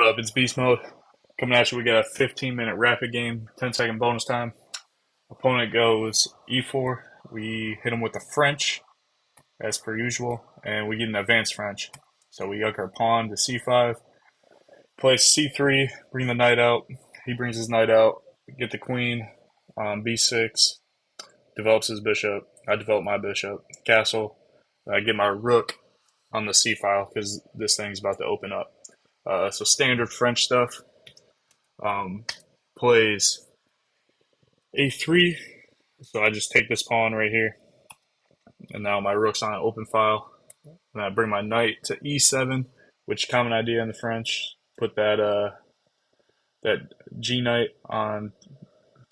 What up? It's Beast Mode. Coming at you. We got a 15-minute rapid game, 10-second bonus time. Opponent goes e4. We hit him with the French, as per usual, and we get an advanced French. So we yuck our pawn to c5, play c3, bring the knight out. He brings his knight out, get the queen on b6, develops his bishop. I develop my bishop, castle. I get my rook on the c file because this thing's about to open up. So standard French stuff. Plays a3. So I just take this pawn right here, and now my rook's on an open file. And I bring my knight to e7, which common idea in the French. Put that G knight on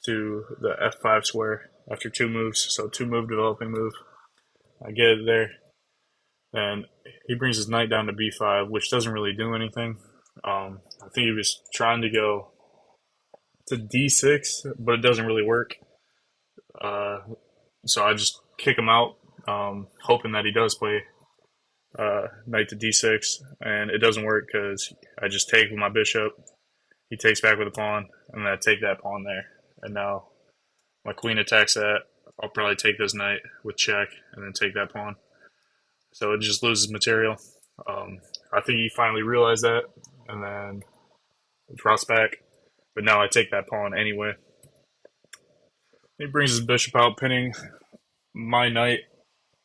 to the f5 square after two moves. So two move developing move. I get it there, and he brings his knight down to b5, which doesn't really do anything. I think he was trying to go to d6, but it doesn't really work. So I just kick him out, hoping that he does play knight to d6, and it doesn't work because I just take with my bishop. He takes back with a pawn, and then I take that pawn there. And now my queen attacks that. I'll probably take this knight with check, and then take that pawn. So it just loses material. I think he finally realized that, and then drops back. But now I take that pawn anyway. He brings his bishop out, pinning my knight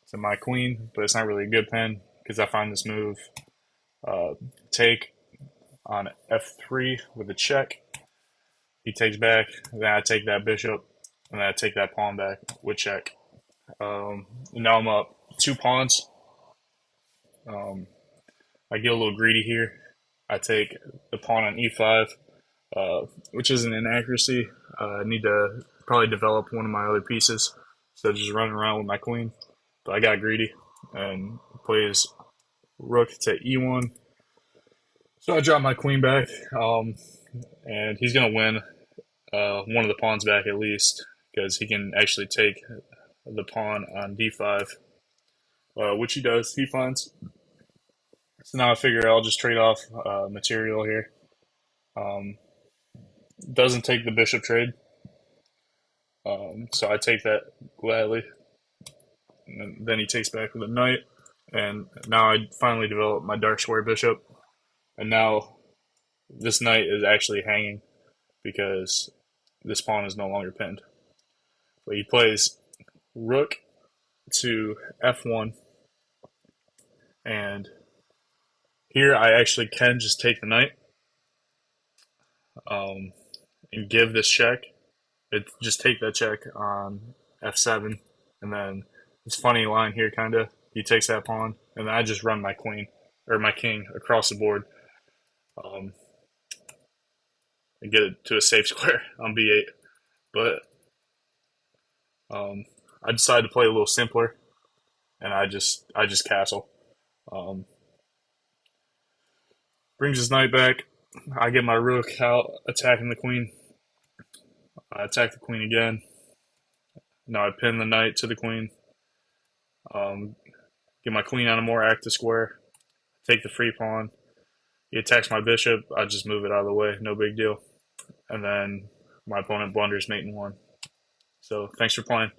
to my queen, but it's not really a good pin because I find this move take on f3 with a check. He takes back, then I take that bishop, and then I take that pawn back with check. Now I'm up 2 pawns. I get a little greedy here. I take the pawn on e5, which is an inaccuracy. I need to probably develop one of my other pieces instead of just running around with my queen. But I got greedy and plays rook to e1. So I drop my queen back, and he's going to win one of the pawns back at least because he can actually take the pawn on d5, which he does. He finds. So now I figure I'll just trade off material here. Doesn't take the bishop trade. So I take that gladly. And then he takes back with a knight. And now I finally develop my dark square bishop. And now this knight is actually hanging because this pawn is no longer pinned. But he plays rook to f1. And here I actually can just take the knight and give this check. Just take that check on f7, and then this funny line here, kind of. He takes that pawn, and then I just run my queen or my king across the board, and get it to a safe square on b8. But I decided to play a little simpler, and I just castle. Brings his knight back. I get my rook out, attacking the queen. I attack the queen again. Now I pin the knight to the queen. Get my queen on a more active square. Take the free pawn. He attacks my bishop. I just move it out of the way. No big deal. And then my opponent blunders mate in 1. So thanks for playing.